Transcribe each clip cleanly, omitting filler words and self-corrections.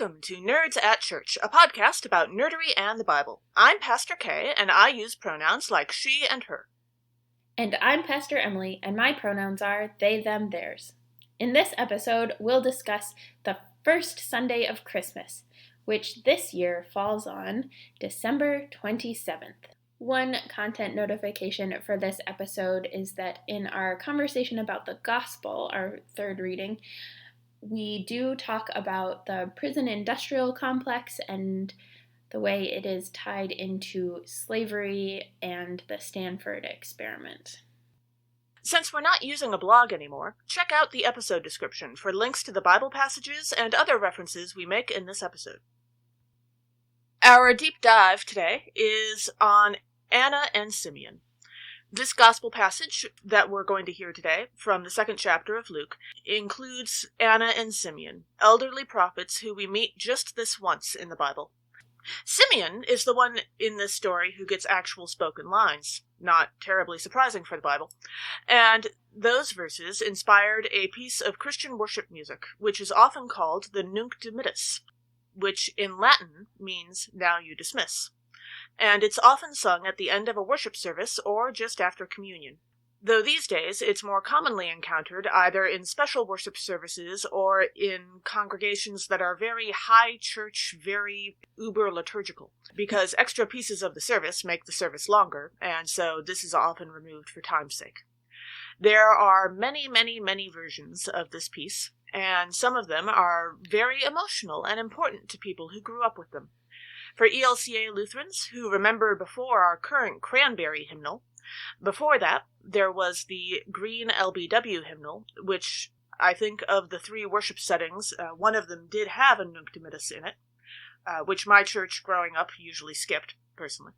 Welcome to Nerds at Church, a podcast about nerdery and the Bible. I'm Pastor Kay, and I use pronouns like she and her. And I'm Pastor Emily, and my pronouns are they, them, theirs. In this episode, we'll discuss the first Sunday of Christmas, which this year falls on December 27th. One content notification for this episode is that in our conversation about the gospel, our third reading, we do talk about the prison industrial complex and the way it is tied into slavery and the Stanford experiment. Since we're not using a blog anymore, check out the episode description for links to the Bible passages and other references we make in this episode. Our deep dive today is on Anna and Simeon. This gospel passage that we're going to hear today, from the second chapter of Luke, includes Anna and Simeon, elderly prophets who we meet just this once in the Bible. Simeon is the one in this story who gets actual spoken lines, not terribly surprising for the Bible, and those verses inspired a piece of Christian worship music, which is often called the Nunc Dimittis, which in Latin means now you dismiss. And it's often sung at the end of a worship service or just after communion. Though these days it's more commonly encountered either in special worship services or in congregations that are very high church, very uber liturgical, because extra pieces of the service make the service longer, and so this is often removed for time's sake. There are many, many, many versions of this piece, and some of them are very emotional and important to people who grew up with them. For ELCA Lutherans, who remember before our current Cranberry hymnal, before that, there was the Green LBW hymnal, which I think of the three worship settings, one of them did have a Nunc Dimittis in it, which my church growing up usually skipped, personally.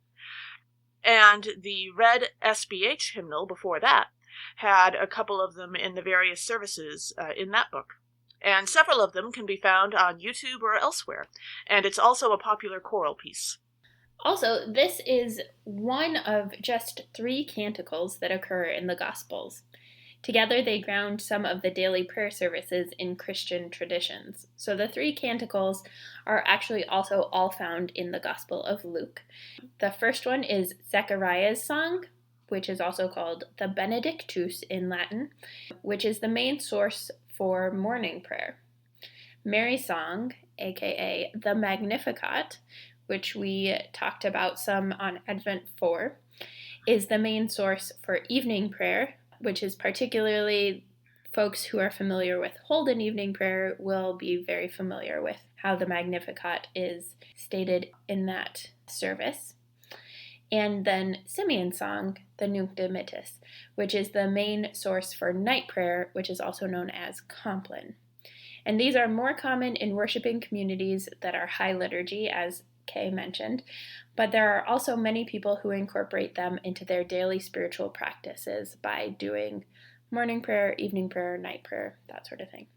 And the Red SBH hymnal before that had a couple of them in the various services in that book. And several of them can be found on YouTube or elsewhere, and it's also a popular choral piece. Also, this is one of just 3 canticles that occur in the Gospels. Together, they ground some of the daily prayer services in Christian traditions. So the 3 canticles are actually also all found in the Gospel of Luke. The first one is Zechariah's song, which is also called the Benedictus in Latin, which is the main source for morning prayer. Mary's song, aka the Magnificat, which we talked about some on Advent 4, is the main source for evening prayer, which is particularly folks who are familiar with Holden evening prayer will be very familiar with how the Magnificat is stated in that service. And then Simeon's song, the Nunc Dimittis, which is the main source for night prayer, which is also known as Compline. And these are more common in worshiping communities that are high liturgy, as Kay mentioned, but there are also many people who incorporate them into their daily spiritual practices by doing morning prayer, evening prayer, night prayer, that sort of thing.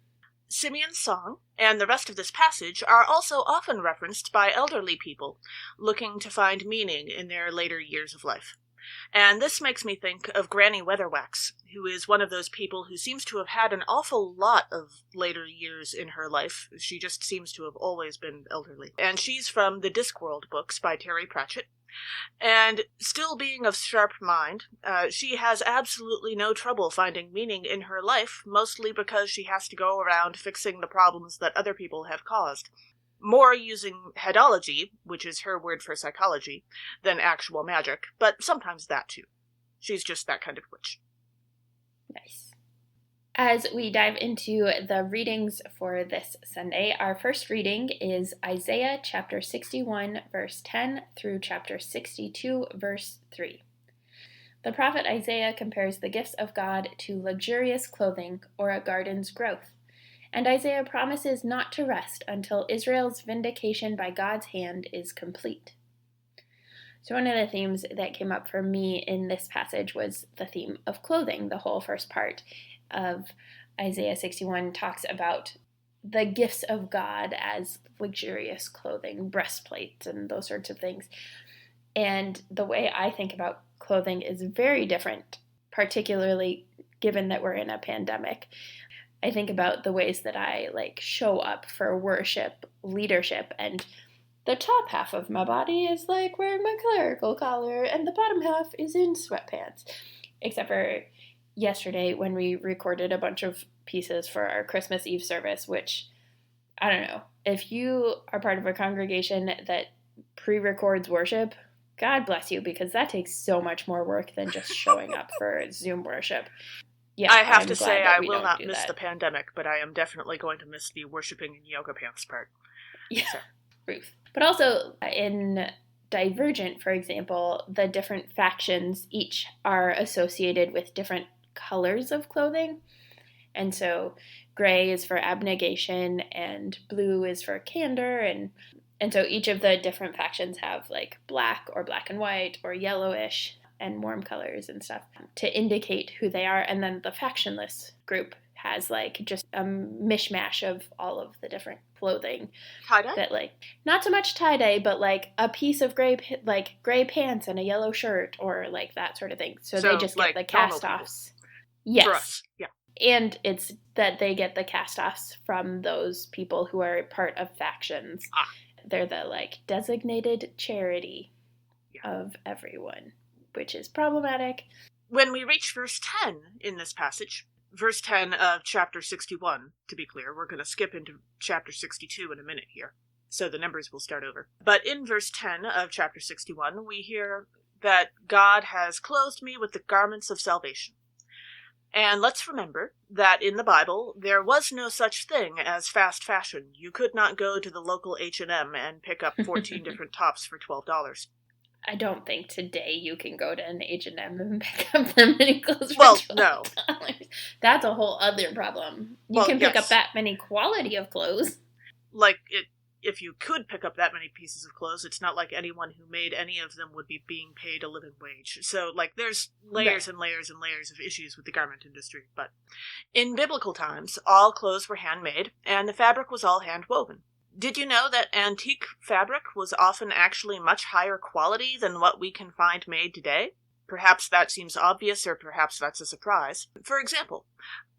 Simeon's song and the rest of this passage are also often referenced by elderly people looking to find meaning in their later years of life. And this makes me think of Granny Weatherwax, who is one of those people who seems to have had an awful lot of later years in her life. She just seems to have always been elderly. And she's from the Discworld books by Terry Pratchett. And still being of sharp mind, she has absolutely no trouble finding meaning in her life, mostly because she has to go around fixing the problems that other people have caused. More using headology, which is her word for psychology, than actual magic, but sometimes that too. She's just that kind of witch. Nice. As we dive into the readings for this Sunday, our first reading is Isaiah chapter 61, verse 10 through chapter 62, verse 3. The prophet Isaiah compares the gifts of God to luxurious clothing or a garden's growth. And Isaiah promises not to rest until Israel's vindication by God's hand is complete. So one of the themes that came up for me in this passage was the theme of clothing. The whole first part of Isaiah 61 talks about the gifts of God as luxurious clothing, breastplates, and those sorts of things. And the way I think about clothing is very different, particularly given that we're in a pandemic. I think about the ways that I like show up for worship, leadership, and the top half of my body is like wearing my clerical collar and the bottom half is in sweatpants. Except for yesterday when we recorded a bunch of pieces for our Christmas Eve service, which, I don't know, if you are part of a congregation that pre-records worship, God bless you, because that takes so much more work than just showing up for Zoom worship. Yeah, I have I'm to glad say that I we will don't not do miss that. the pandemic, but I am definitely going to miss the worshiping in yoga pants part. Yeah, Ruth. But also in Divergent, for example, the different factions each are associated with different colors of clothing. And so gray is for abnegation and blue is for candor, and so each of the different factions have like black or black and white or yellowish and warm colors and stuff to indicate who they are. And then the factionless group has like just a mishmash of all of the different clothing. Tie-dye? That like not so much tie-dye, but like a piece of gray pants and a yellow shirt or like that sort of thing. So they just like get the cast-offs. Yes. For us, yeah. And it's that they get the cast-offs from those people who are part of factions. They're the like designated charity of everyone, which is problematic. When we reach verse 10 in this passage, verse 10 of chapter 61, to be clear, we're going to skip into chapter 62 in a minute here, so the numbers will start over. But in verse 10 of chapter 61, we hear that God has clothed me with the garments of salvation. And let's remember that in the Bible, there was no such thing as fast fashion. You could not go to the local H&M and pick up 14 different tops for $12. I don't think today you can go to an H&M and pick up that many clothes for $12. No. That's a whole other problem. You can pick up that many quality of clothes. If you could pick up that many pieces of clothes, it's not like anyone who made any of them would be being paid a living wage. So, there's layers and layers and layers of issues with the garment industry. But in biblical times, all clothes were handmade, and the fabric was all hand-woven. Did you know that antique fabric was often actually much higher quality than what we can find made today? Perhaps that seems obvious, or perhaps that's a surprise. For example,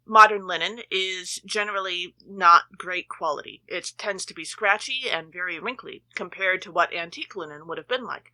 modern linen is generally not great quality. It tends to be scratchy and very wrinkly compared to what antique linen would have been like,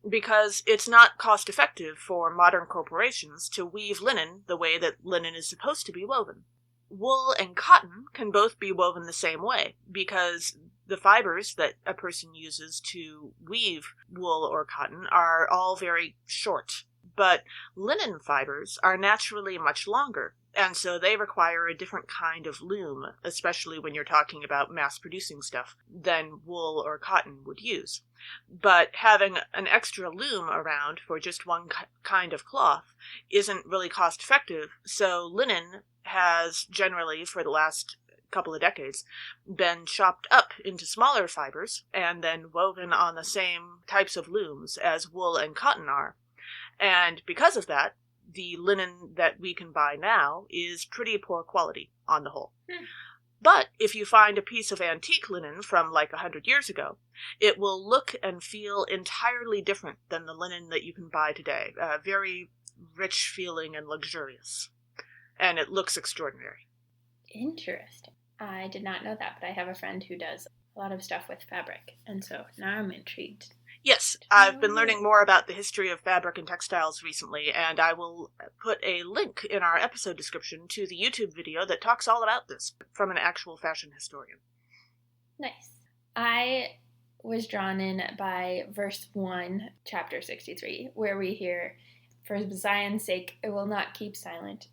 because it's not cost-effective for modern corporations to weave linen the way that linen is supposed to be woven. Wool and cotton can both be woven the same way, because the fibers that a person uses to weave wool or cotton are all very short. But linen fibers are naturally much longer, and so they require a different kind of loom, especially when you're talking about mass-producing stuff, than wool or cotton would use. But having an extra loom around for just one kind of cloth isn't really cost-effective, so linen has generally, for the last couple of decades, been chopped up into smaller fibers and then woven on the same types of looms as wool and cotton are. And because of that, the linen that we can buy now is pretty poor quality on the whole. But if you find a piece of antique linen from 100 years ago, it will look and feel entirely different than the linen that you can buy today. Very rich feeling and luxurious. And it looks extraordinary. Interesting. I did not know that, but I have a friend who does a lot of stuff with fabric, and so now I'm intrigued. Yes, I've been learning more about the history of fabric and textiles recently, and I will put a link in our episode description to the YouTube video that talks all about this from an actual fashion historian. Nice. I was drawn in by verse 1, chapter 63, where we hear, "For Zion's sake I will not keep silent,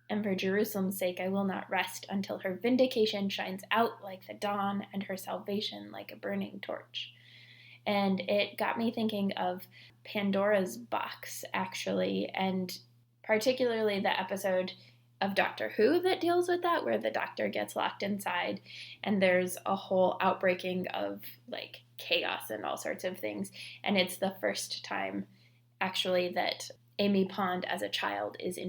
and for Jerusalem's sake I will not rest until her vindication shines out like the dawn and her salvation like a burning torch." And it got me thinking of Pandora's Box, actually, and particularly the episode of Doctor Who that deals with that, where the doctor gets locked inside and there's a whole outbreaking of chaos and all sorts of things. And it's the first time actually that Amy Pond as a child is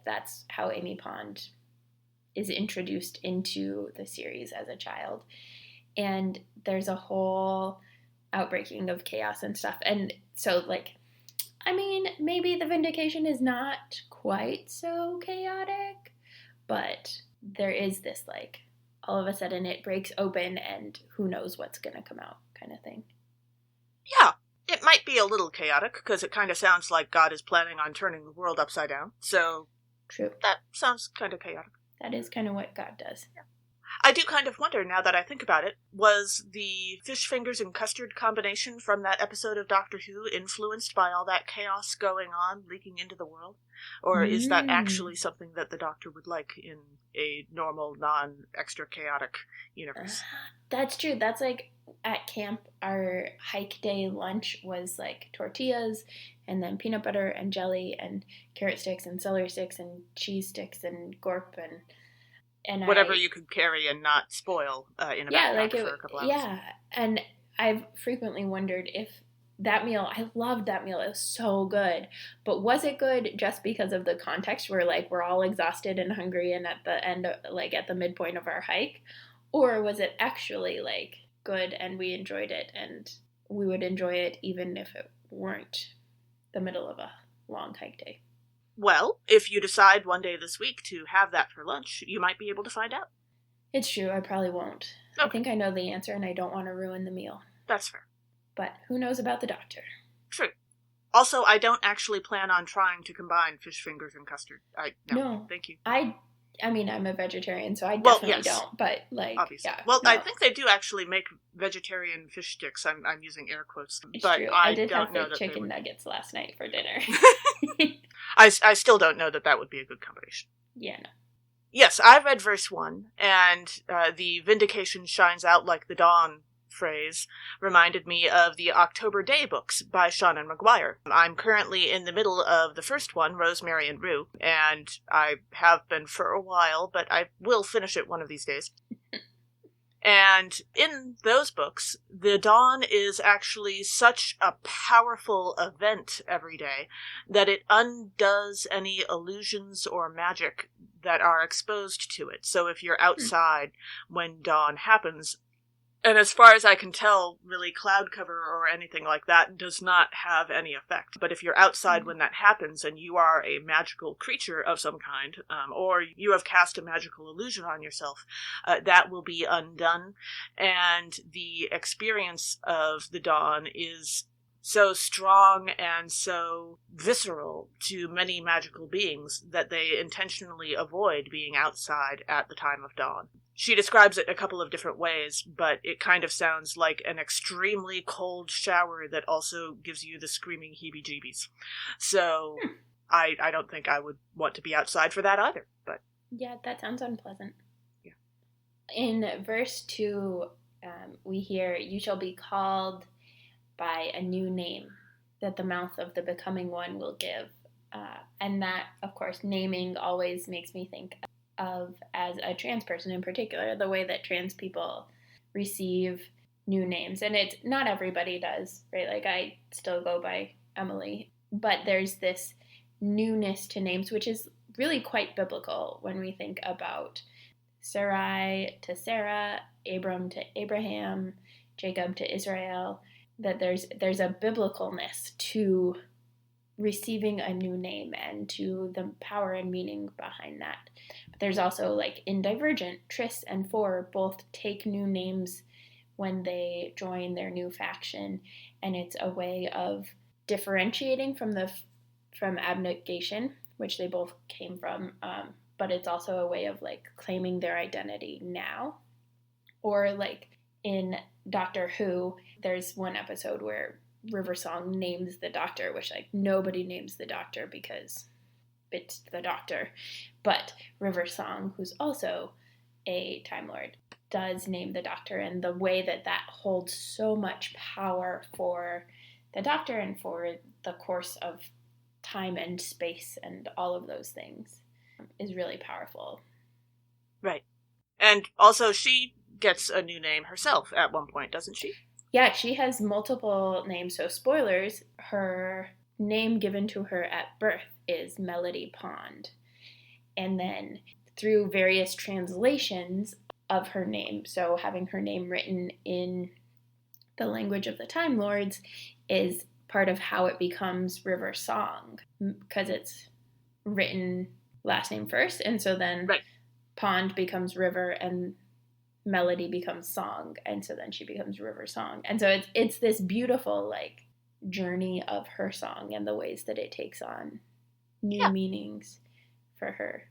that's how Amy Pond is introduced into the series as a child. And there's a whole outbreaking of chaos and stuff. And so maybe the vindication is not quite so chaotic, but there is this, like, all of a sudden it breaks open and who knows what's going to come out kind of thing. Yeah, it might be a little chaotic, because it kind of sounds like God is planning on turning the world upside down. So, true. That sounds kind of chaotic. That is kind of what God does. Yeah. I do kind of wonder, now that I think about it, was the fish fingers and custard combination from that episode of Doctor Who influenced by all that chaos going on, leaking into the world? Or is that actually something that the Doctor would like in a normal, non-extra chaotic universe? That's true. That's like, at camp, our hike day lunch was like tortillas and then peanut butter and jelly and carrot sticks and celery sticks and cheese sticks and gorp and whatever you could carry and not spoil in a backpack for a couple hours. Yeah, and I've frequently wondered if that meal, I loved that meal, it was so good, but was it good just because of the context where, like, we're all exhausted and hungry and at the end, like, at the midpoint of our hike, or was it actually, like, good and we enjoyed it and we would enjoy it even if it weren't the middle of a long hike day? Well, if you decide one day this week to have that for lunch, you might be able to find out. It's true, I probably won't. Okay. I think I know the answer and I don't want to ruin the meal. That's fair. But who knows about the Doctor? True. Also, I don't actually plan on trying to combine fish fingers and custard. No. Thank you. I mean, I'm a vegetarian, so I definitely don't, but, like, obviously. Yeah. Well, no. I think they do actually make vegetarian fish sticks. I'm using air quotes. It's but true. I did don't have know the that chicken nuggets last night for dinner. I still don't know that would be a good combination. Yeah, no. Yes, I read verse 1, and the vindication shines out like the dawn phrase reminded me of the October Day books by Seanan McGuire. I'm currently in the middle of the first one, Rosemary and Rue, and I have been for a while, but I will finish it one of these days. And in those books, the dawn is actually such a powerful event every day that it undoes any illusions or magic that are exposed to it. So if you're outside when dawn happens, and as far as I can tell, really cloud cover or anything like that does not have any effect. But if you're outside when that happens and you are a magical creature of some kind, or you have cast a magical illusion on yourself, that will be undone. And the experience of the dawn is so strong and so visceral to many magical beings that they intentionally avoid being outside at the time of dawn. She describes it a couple of different ways, but it kind of sounds like an extremely cold shower that also gives you the screaming heebie-jeebies. So I don't think I would want to be outside for that either. But yeah, that sounds unpleasant. Yeah. In verse 2, we hear, "You shall be called by a new name that the mouth of the becoming one will give." And that, of course, naming always makes me think of, as a trans person in particular, the way that trans people receive new names. And it's not everybody does, right? Like, I still go by Emily, but there's this newness to names, which is really quite biblical when we think about Sarai to Sarah, Abram to Abraham, Jacob to Israel, that there's a biblicalness to receiving a new name and to the power and meaning behind that. But there's also, like, in Divergent, Triss and Four both take new names when they join their new faction, and it's a way of differentiating from abnegation, which they both came from, but it's also a way of, like, claiming their identity now. Or, like, in Doctor Who, there's one episode where River Song names the Doctor, which, like, nobody names the Doctor because it's the Doctor. But River Song, who's also a Time Lord, does name the Doctor, and the way that holds so much power for the Doctor and for the course of time and space and all of those things is really powerful. Right. And also, she gets a new name herself at one point, doesn't she? Yeah, she has multiple names. So, spoilers, her name given to her at birth is Melody Pond. And then through various translations of her name, so having her name written in the language of the Time Lords is part of how it becomes River Song, because it's written last name first. And so then pond becomes river and melody becomes song, and so then she becomes river song. And so it's this beautiful like journey of her song and the ways that it takes on new meanings for her.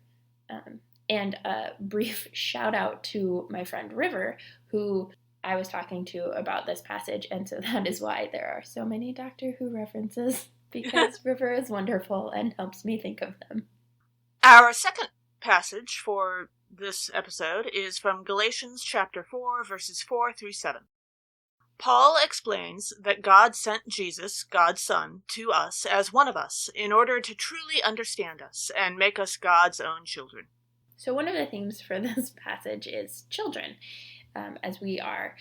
And a brief shout out to my friend River, who I was talking to about this passage, and so that is why there are so many Doctor Who references, because River is wonderful and helps me think of them. Our second passage for this episode is from Galatians chapter 4, verses 4 through 7. Paul explains that God sent Jesus, God's Son, to us as one of us in order to truly understand us and make us God's own children. So one of the themes for this passage is children, as we are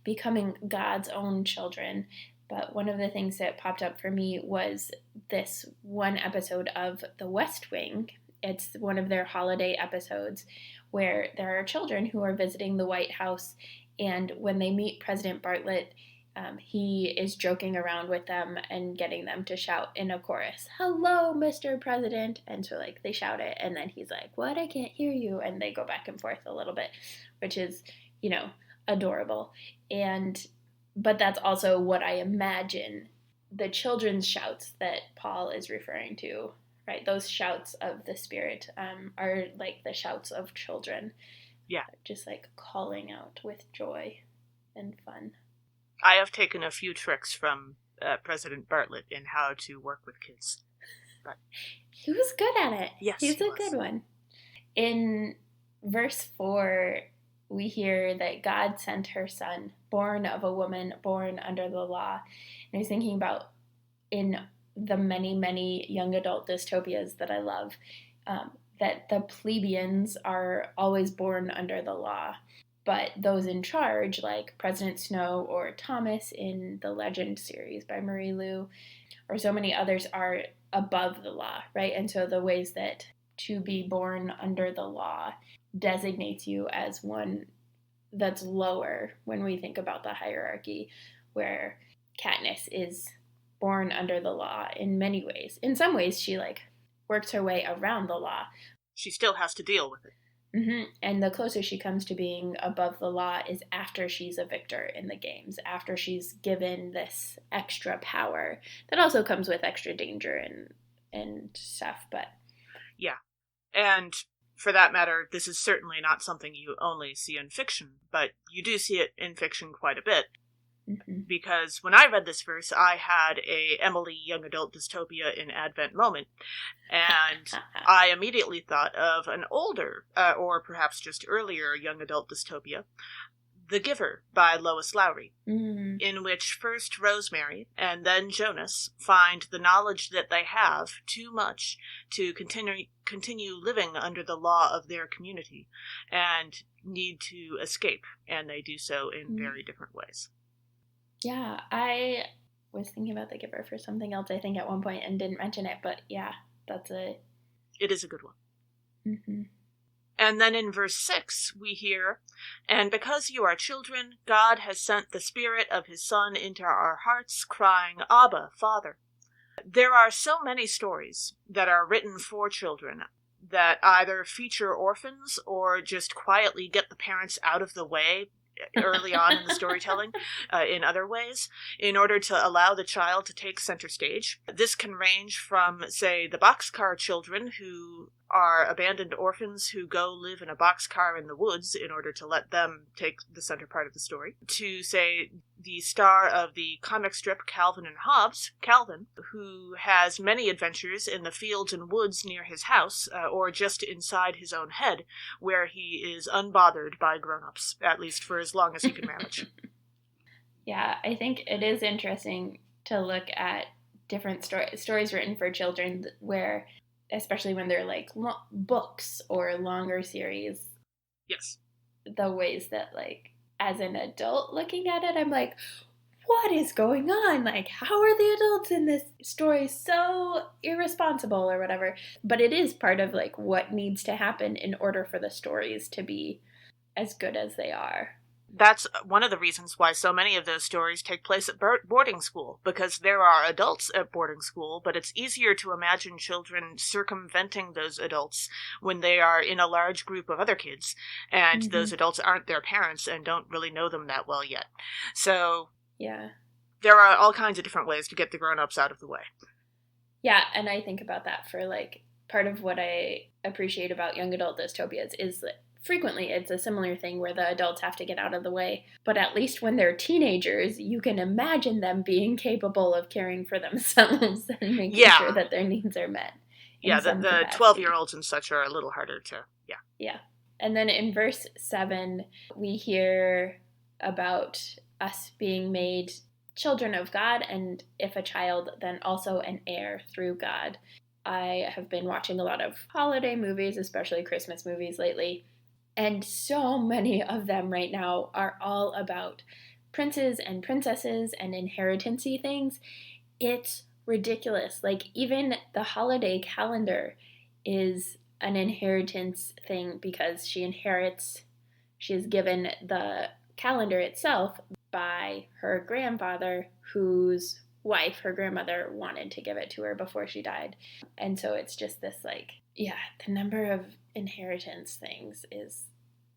becoming God's own children. But one of the things that popped up for me was this one episode of The West Wing. It's one of their holiday episodes where there are children who are visiting the White House, and when they meet President Bartlett, he is joking around with them and getting them to shout in a chorus, "Hello, Mr. President." And so like they shout it, and then he's like, "What? I can't hear you." And they go back and forth a little bit, which is, adorable. But that's also what I imagine the children's shouts that Paul is referring to, right? Those shouts of the Spirit are like the shouts of children. Yeah. Just like calling out with joy and fun. I have taken a few tricks from President Bartlett in how to work with kids. But he was good at it. Yes, He's a good one. In verse 4, we hear that God sent her son, born of a woman, born under the law. And I was thinking about in the many, many young adult dystopias that I love, that the plebeians are always born under the law. But those in charge, like President Snow or Thomas in the Legend series by Marie Lu, or so many others, are above the law, right? And so the ways that to be born under the law designates you as one that's lower when we think about the hierarchy, where Katniss is born under the law in many ways. In some ways, she works her way around the law. She still has to deal with it. Mm-hmm. And the closest she comes to being above the law is after she's a victor in the games, after she's given this extra power that also comes with extra danger and stuff. But yeah, and for that matter, this is certainly not something you only see in fiction, but you do see it in fiction quite a bit. Mm-hmm. Because when I read this verse, I had a Emily young adult dystopia in Advent moment, and I immediately thought of an older, or perhaps just earlier young adult dystopia, The Giver by Lois Lowry, in which first Rosemary and then Jonas find the knowledge that they have too much to continue living under the law of their community, and need to escape, and they do so in very different ways. Yeah, I was thinking about The Giver for something else, I think, at one point and didn't mention it, but yeah, it is a good one. Mm-hmm. And then in verse 6, we hear, "And because you are children, God has sent the Spirit of His Son into our hearts, crying, Abba, Father." There are so many stories that are written for children that either feature orphans or just quietly get the parents out of the way early on in the storytelling in other ways, in order to allow the child to take center stage. This can range from, say, the boxcar children who are abandoned orphans who go live in a boxcar in the woods in order to let them take the center part of the story, to, say, the star of the comic strip Calvin and Hobbes, Calvin, who has many adventures in the fields and woods near his house, or just inside his own head, where he is unbothered by grown-ups, at least for as long as he can manage. Yeah, I think it is interesting to look at different stories written for children where, especially when they're books or longer series. Yes. The ways that, as an adult looking at it, I'm like, what is going on? How are the adults in this story so irresponsible or whatever? But it is part of, what needs to happen in order for the stories to be as good as they are. That's one of the reasons why so many of those stories take place at boarding school, because there are adults at boarding school, but it's easier to imagine children circumventing those adults when they are in a large group of other kids, and those adults aren't their parents and don't really know them that well yet. So yeah, there are all kinds of different ways to get the grown-ups out of the way. Yeah, and I think about that for, like, part of what I appreciate about young adult dystopias is that frequently it's a similar thing where the adults have to get out of the way. But at least when they're teenagers, you can imagine them being capable of caring for themselves and making sure that their needs are met. Yeah, the 12-year-olds and such are a little harder to, Yeah. And then in verse 7, we hear about us being made children of God, and if a child, then also an heir through God. I have been watching a lot of holiday movies, especially Christmas movies lately, and so many of them right now are all about princes and princesses and inheritance-y things. It's ridiculous. Like, even the holiday calendar is an inheritance thing because she is given the calendar itself by her grandfather, whose wife, her grandmother, wanted to give it to her before she died. And so it's just this, like, yeah, the number of inheritance things is,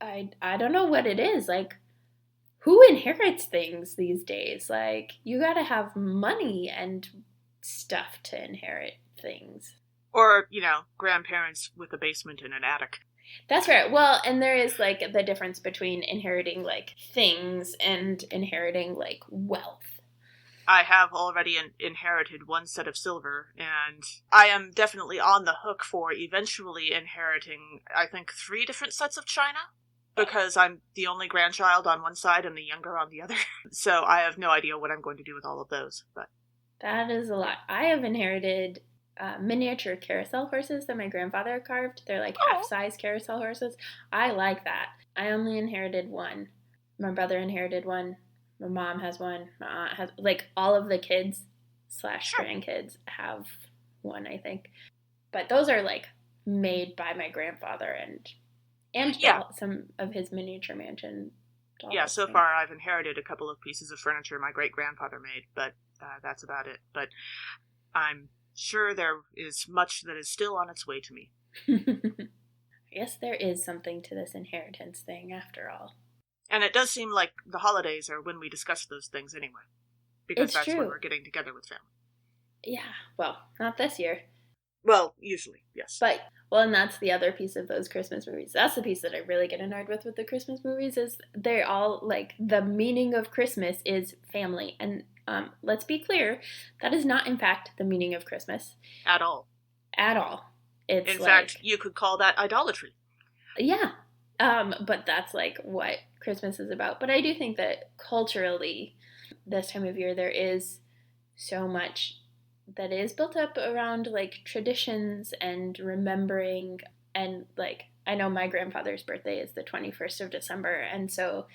I don't know what it is. Like, who inherits things these days? Like, you gotta have money and stuff to inherit things. Or, grandparents with a basement and an attic. That's right. Well, and there is, like, the difference between inheriting, like, things and inheriting, like, wealth. I have already inherited one set of silver, and I am definitely on the hook for eventually inheriting, I think, 3 different sets of china, because I'm the only grandchild on one side and the younger on the other. So I have no idea what I'm going to do with all of those. But that is a lot. I have inherited miniature carousel horses that my grandfather carved. They're like half-size carousel horses. I like that. I only inherited one. My brother inherited one. My mom has one. My aunt has, like, all of the kids / grandkids have one, I think. But those are, like, made by my grandfather and some of his miniature mansion dolls. Yeah, so far I've inherited a couple of pieces of furniture my great-grandfather made, but that's about it. But I'm sure there is much that is still on its way to me. I guess there is something to this inheritance thing after all. And it does seem like the holidays are when we discuss those things anyway. Because that's when we're getting together with family. Yeah, well, not this year. Well, usually, yes. But, well, and that's the other piece of those Christmas movies. That's the piece that I really get annoyed with the Christmas movies, is they're all, like, the meaning of Christmas is family. And let's be clear, that is not, in fact, the meaning of Christmas. At all. At all. It's in fact, you could call that idolatry. Yeah. But that's, like, what Christmas is about. But I do think that culturally, this time of year, there is so much that is built up around, like, traditions and remembering. And, like, I know my grandfather's birthday is the 21st of December, and so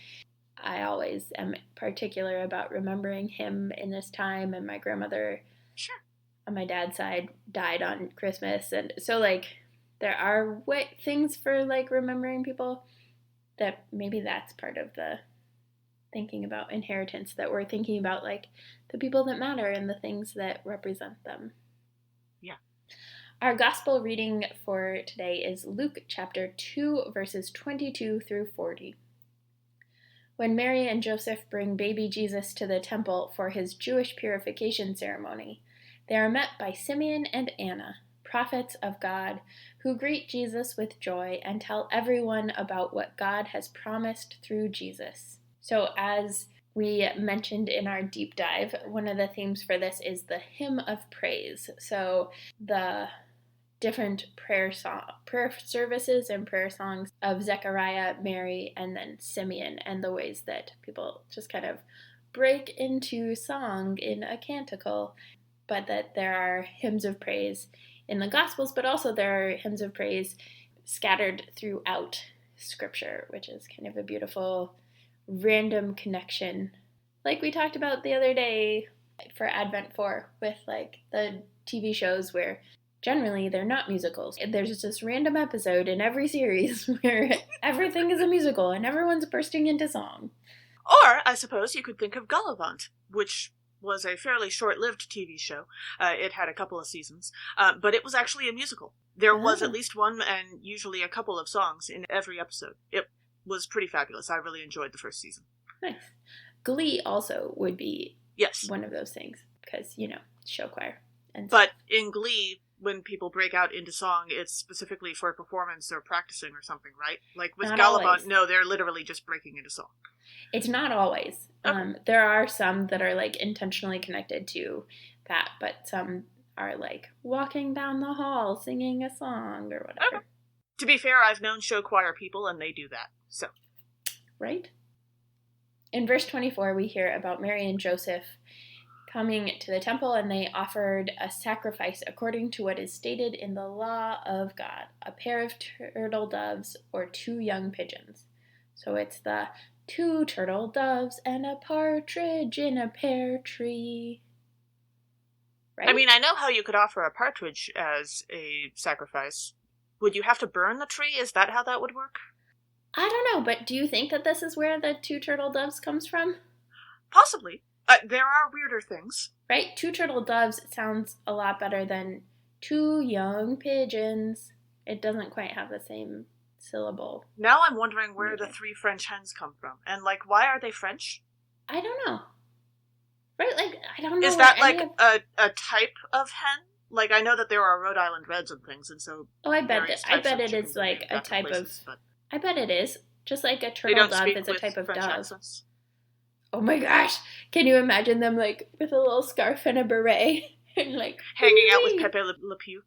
I always am particular about remembering him in this time. And my grandmother, on my dad's side, died on Christmas. And so, like, there are things for, like, remembering people that maybe that's part of the thinking about inheritance, that we're thinking about, like, the people that matter and the things that represent them. Yeah. Our gospel reading for today is Luke chapter 2, verses 22 through 40. When Mary and Joseph bring baby Jesus to the temple for his Jewish purification ceremony, they are met by Simeon and Anna, prophets of God, who greet Jesus with joy and tell everyone about what God has promised through Jesus. So, as we mentioned in our deep dive, one of the themes for this is the hymn of praise. So the different prayer services and prayer songs of Zechariah, Mary, and then Simeon, and the ways that people just kind of break into song in a canticle, but that there are hymns of praise in the Gospels, but also there are hymns of praise scattered throughout Scripture, which is kind of a beautiful random connection, like we talked about the other day for Advent 4, with, like, the TV shows where generally they're not musicals. There's just this random episode in every series where everything is a musical and everyone's bursting into song. Or, I suppose, you could think of Gulliver, which was a fairly short-lived TV show. It had a couple of seasons, but it was actually a musical. There was at least one and usually a couple of songs in every episode. It was pretty fabulous. I really enjoyed the first season. Nice. Glee also would be yes, one of those things, because, show choir. But in Glee, when people break out into song, it's specifically for performance or practicing or something, right? Like with Gallivant, no, they're literally just breaking into song. It's not always. Okay. There are some that are like intentionally connected to that, but some are like walking down the hall singing a song or whatever. Okay. To be fair, I've known show choir people and they do that, so. Right? In verse 24, we hear about Mary and Joseph coming to the temple, and they offered a sacrifice according to what is stated in the law of God, a pair of turtle doves or 2 young pigeons. So it's the 2 turtle doves and a partridge in a pear tree. Right? I mean, I know how you could offer a partridge as a sacrifice. Would you have to burn the tree? Is that how that would work? I don't know, but do you think that this is where the 2 turtle doves comes from? Possibly. There are weirder things. Right? 2 turtle doves sounds a lot better than 2 young pigeons. It doesn't quite have the same syllable. Now I'm wondering where the 3 French hens come from. And, why are they French? I don't know. Right? I don't know. Is that, a type of hen? I know that there are Rhode Island Reds and things, and so... Oh, I bet it is, a type of... I bet it is. Just like a turtle dove is a type of French dove. accents. Oh my gosh. Can you imagine them, with a little scarf and a beret? And, hanging out with Pepe Le Pew?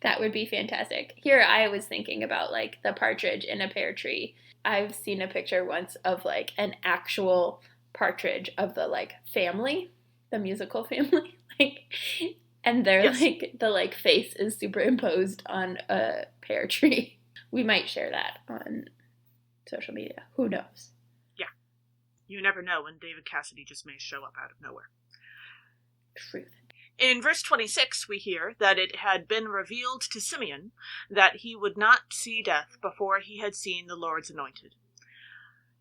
That would be fantastic. Here I was thinking about, the partridge in a pear tree. I've seen a picture once of, an actual partridge of the, family, the musical family. And they're, yes. The, face is superimposed on a pear tree. We might share that on social media. Who knows? You never know when David Cassidy just may show up out of nowhere. Truth. In verse 26, we hear that it had been revealed to Simeon that he would not see death before he had seen the Lord's anointed.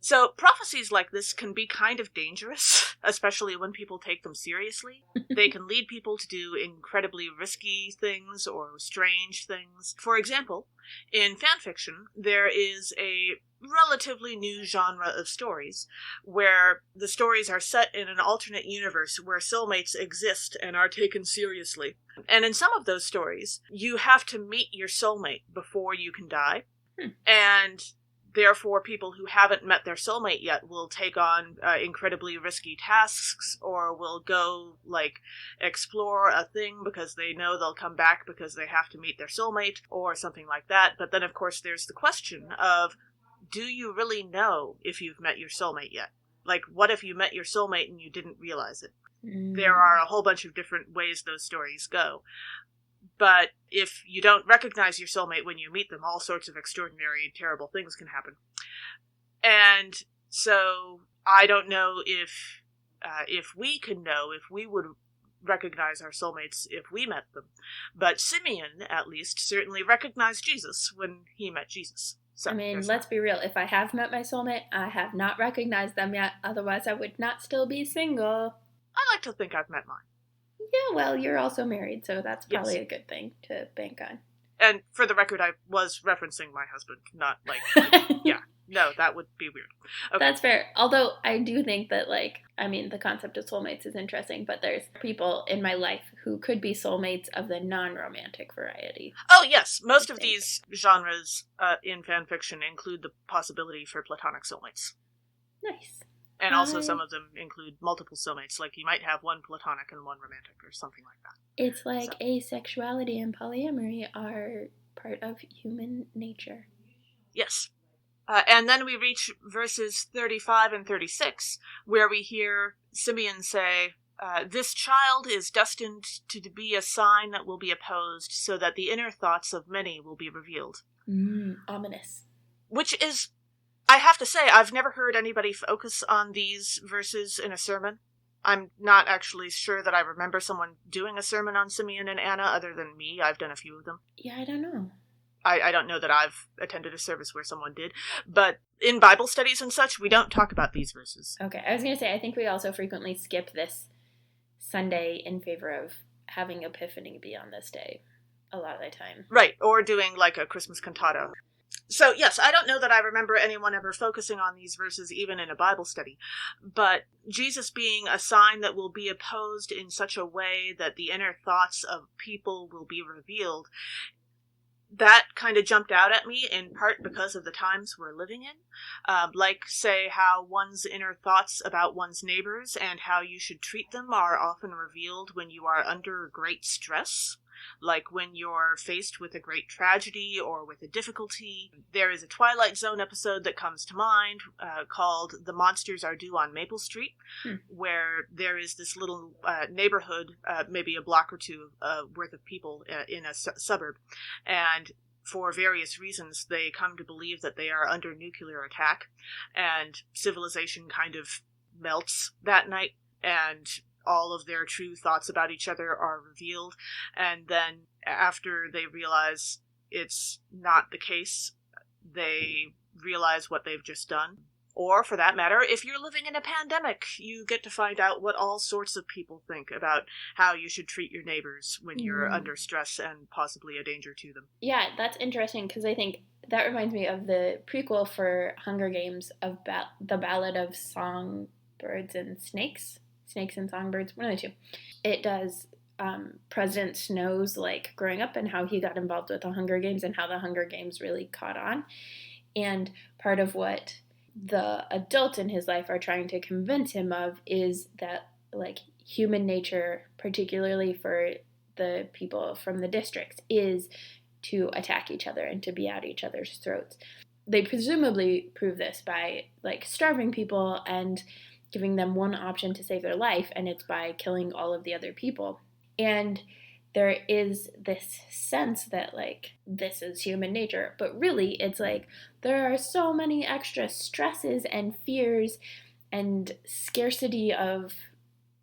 So prophecies like this can be kind of dangerous, especially when people take them seriously. They can lead people to do incredibly risky things or strange things. For example, in fanfiction, there is a relatively new genre of stories where the stories are set in an alternate universe where soulmates exist and are taken seriously. And in some of those stories, you have to meet your soulmate before you can die. And therefore, people who haven't met their soulmate yet will take on incredibly risky tasks, or will go, explore a thing because they know they'll come back because they have to meet their soulmate, or something like that. But then, of course, there's the question of, do you really know if you've met your soulmate yet? What if you met your soulmate and you didn't realize it? There are a whole bunch of different ways those stories go. But if you don't recognize your soulmate when you meet them, all sorts of extraordinary, terrible things can happen. And so I don't know if we can know, if we would recognize our soulmates if we met them. But Simeon, at least, certainly recognized Jesus when he met Jesus. So, let's be real. If I have met my soulmate, I have not recognized them yet. Otherwise, I would not still be single. I like to think I've met mine. Yeah, well, you're also married, so that's probably a good thing to bank on. And for the record, I was referencing my husband, not yeah. No, that would be weird. Okay. That's fair. Although I do think that, the concept of soulmates is interesting, but there's people in my life who could be soulmates of the non-romantic variety. Oh, yes. Most of these genres in fanfiction include the possibility for platonic soulmates. Nice. And also some of them include multiple soulmates, you might have one platonic and one romantic or something like that. It's asexuality and polyamory are part of human nature. Yes. And then we reach verses 35 and 36, where we hear Simeon say, this child is destined to be a sign that will be opposed, so that the inner thoughts of many will be revealed. Ominous. Which is... I have to say, I've never heard anybody focus on these verses in a sermon. I'm not actually sure that I remember someone doing a sermon on Simeon and Anna other than me. I've done a few of them. Yeah, I don't know. I don't know that I've attended a service where someone did, but in Bible studies and such, we don't talk about these verses. Okay, I was going to say, I think we also frequently skip this Sunday in favor of having Epiphany be on this day a lot of the time. Right, or doing like a Christmas cantata. So, yes, I don't know that I remember anyone ever focusing on these verses even in a Bible study, but Jesus being a sign that will be opposed in such a way that the inner thoughts of people will be revealed, that kind of jumped out at me, in part because of the times we're living in. Like, say, how one's inner thoughts about one's neighbors and how you should treat them are often revealed when you are under great stress. Like when you're faced with a great tragedy or with a difficulty. There is a Twilight Zone episode that comes to mind called The Monsters Are Due on Maple Street, where there is this little neighborhood, maybe a block or two worth of people in a suburb, and for various reasons they come to believe that they are under nuclear attack, and civilization kind of melts that night, and all of their true thoughts about each other are revealed, and then after they realize it's not the case, they realize what they've just done. Or, for that matter, if you're living in a pandemic, you get to find out what all sorts of people think about how you should treat your neighbors when you're under stress and possibly a danger to them. Yeah, that's interesting, because I think that reminds me of the prequel for Hunger Games of The Ballad of Songbirds and Snakes. Snakes and Songbirds, one of the two. It does President Snow's, like, growing up and how he got involved with the Hunger Games and how the Hunger Games really caught on. And part of what the adults in his life are trying to convince him of is that, like, human nature, particularly for the people from the districts, is to attack each other and to be at each other's throats. They presumably prove this by, like, starving people and giving them one option to save their life, and it's by killing all of the other people. And there is this sense that, like, this is human nature, but really it's like there are so many extra stresses and fears and scarcity of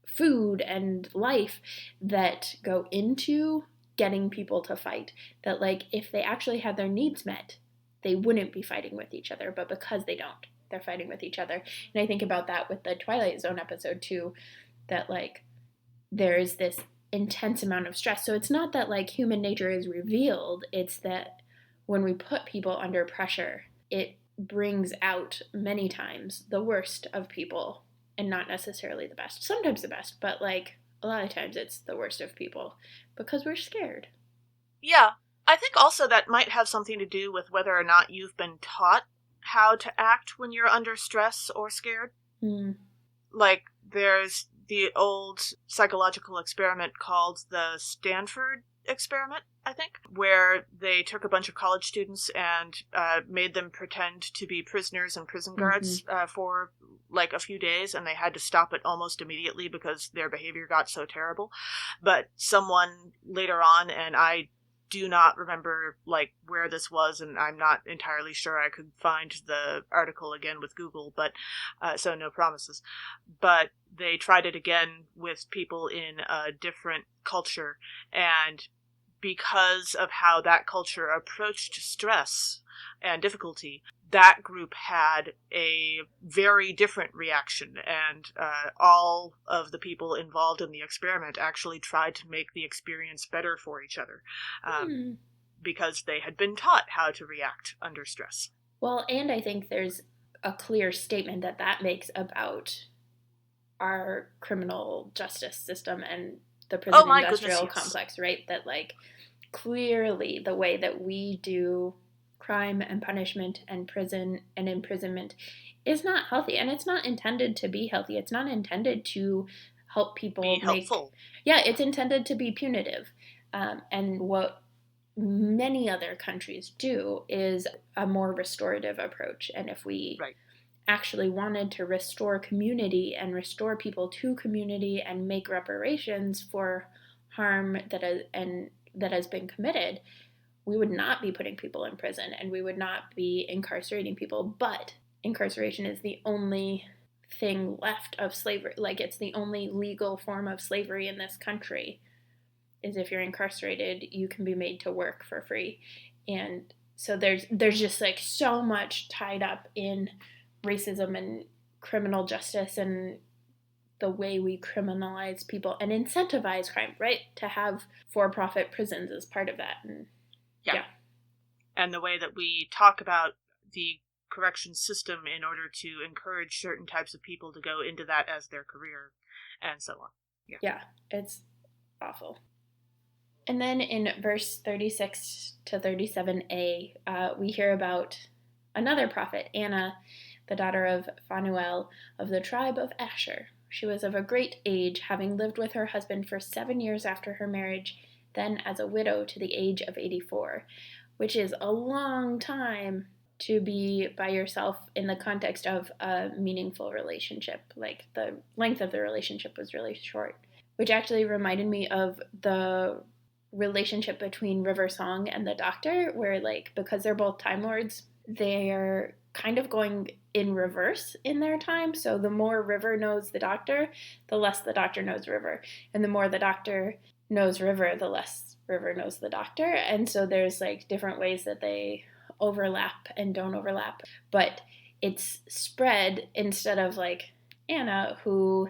food and life that go into getting people to fight, that, like, if they actually had their needs met, they wouldn't be fighting with each other, but because they don't, they're fighting with each other. And I think about that with the Twilight Zone episode too, that, like, there's this intense amount of stress. So it's not that, like, human nature is revealed, it's that when we put people under pressure, it brings out many times the worst of people and not necessarily the best. Sometimes the best, but, like, a lot of times it's the worst of people because we're scared. Yeah, I think also that might have something to do with whether or not you've been taught how to act when you're under stress or scared. Like, there's the old psychological experiment called the Stanford experiment, I think, where they took a bunch of college students and made them pretend to be prisoners and prison guards for, like, a few days, and they had to stop it almost immediately because their behavior got so terrible. But someone later on, and I do not remember, like, where this was, and I'm not entirely sure I could find the article again with Google, but so no promises. But they tried it again with people in a different culture, and because of how that culture approached stress and difficulty, that group had a very different reaction, and all of the people involved in the experiment actually tried to make the experience better for each other, because they had been taught how to react under stress. Well, and I think there's a clear statement that makes about our criminal justice system and the prison industrial complex, right? That, like, clearly the way that we do crime and punishment and prison and imprisonment is not healthy, and it's not intended to be healthy. It's not intended to help people be helpful. Yeah, it's intended to be punitive. And what many other countries do is a more restorative approach. And if we actually wanted to restore community and restore people to community and make reparations for harm that has been committed, we would not be putting people in prison and we would not be incarcerating people. But incarceration is the only thing left of slavery. Like, it's the only legal form of slavery in this country, is if you're incarcerated, you can be made to work for free. And so there's just like so much tied up in racism and criminal justice and the way we criminalize people and incentivize crime, right? To have for-profit prisons as part of that. And yeah. And the way that we talk about the correction system in order to encourage certain types of people to go into that as their career, and so on. Yeah, it's awful. And then in verse 36 to 37a, we hear about another prophet, Anna, the daughter of Phanuel of the tribe of Asher. She was of a great age, having lived with her husband for 7 years after her marriage, then as a widow to the age of 84, which is a long time to be by yourself in the context of a meaningful relationship. Like, the length of the relationship was really short, which actually reminded me of the relationship between River Song and the Doctor, where, like, because they're both Time Lords, they're kind of going in reverse in their time. So the more River knows the Doctor, the less the Doctor knows River. And the more the Doctor knows River, the less River knows the Doctor. And so there's, like, different ways that they overlap and don't overlap. But it's spread instead of, like, Anna, who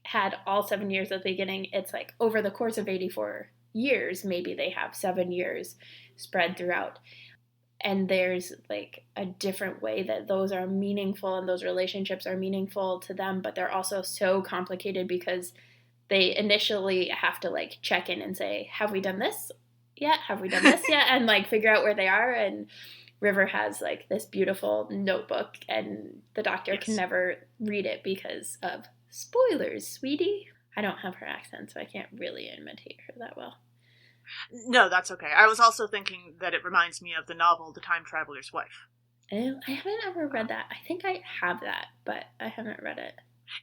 had all 7 years at the beginning. It's like over the course of 84 years, maybe they have 7 years spread throughout. And there's, like, a different way that those are meaningful and those relationships are meaningful to them, but they're also so complicated because they initially have to, like, check in and say, have we done this yet? Have we done this yet? And, like, figure out where they are. And River has, like, this beautiful notebook, and the Doctor can never read it because of spoilers, sweetie. I don't have her accent, so I can't really imitate her that well. No, that's okay. I was also thinking that it reminds me of the novel The Time Traveler's Wife. I haven't ever read that. I think I have that, but I haven't read it.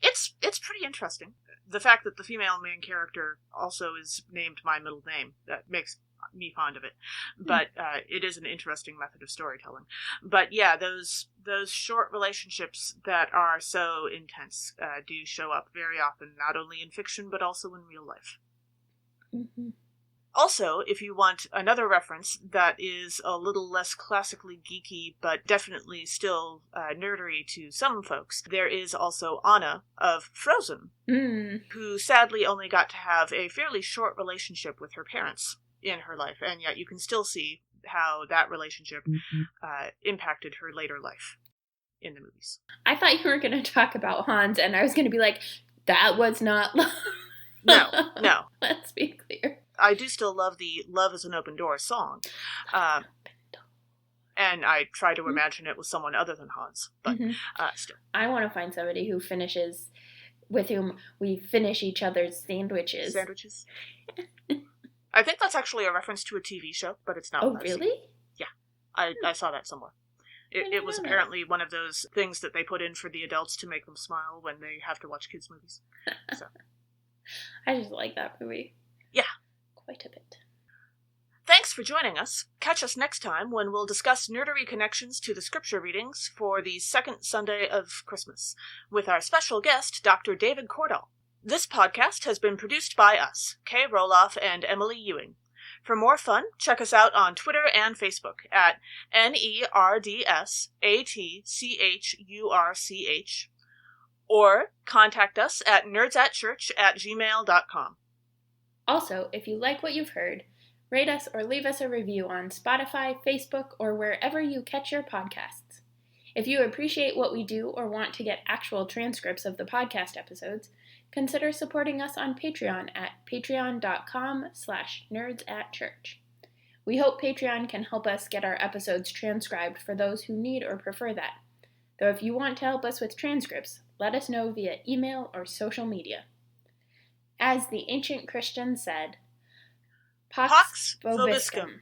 It's pretty interesting. The fact that the female main character also is named my middle name, that makes me fond of it. But it is an interesting method of storytelling. But yeah, those short relationships that are so intense do show up very often, not only in fiction, but also in real life. Mm-hmm. Also, if you want another reference that is a little less classically geeky, but definitely still nerdery to some folks, there is also Anna of Frozen, who sadly only got to have a fairly short relationship with her parents in her life, and yet you can still see how that relationship impacted her later life in the movies. I thought you were going to talk about Hans, and I was going to be like, that was not love. No. Let's be clear. I do still love the Love is an Open Door song. And I try to imagine it with someone other than Hans, but still. I want to find somebody who finishes, with whom we finish each other's sandwiches. Sandwiches? I think that's actually a reference to a TV show, but it's not. Oh, really? Yeah. I saw that somewhere. It was apparently one of those things that they put in for the adults to make them smile when they have to watch kids' movies. So. I just like that movie. Yeah. Quite a bit. Thanks for joining us. Catch us next time when we'll discuss nerdery connections to the scripture readings for the second Sunday of Christmas, with our special guest, Dr. David Cordall. This podcast has been produced by us, Kay Rohloff and Emily Ewing. For more fun, check us out on Twitter and Facebook at NerdsAtChurch, or contact us at nerdsatchurch@gmail.com. Also, if you like what you've heard, rate us or leave us a review on Spotify, Facebook, or wherever you catch your podcasts. If you appreciate what we do or want to get actual transcripts of the podcast episodes, consider supporting us on Patreon at patreon.com/nerdsatchurch. We hope Patreon can help us get our episodes transcribed for those who need or prefer that. Though if you want to help us with transcripts, let us know via email or social media. As the ancient Christians said, Pax vobiscum.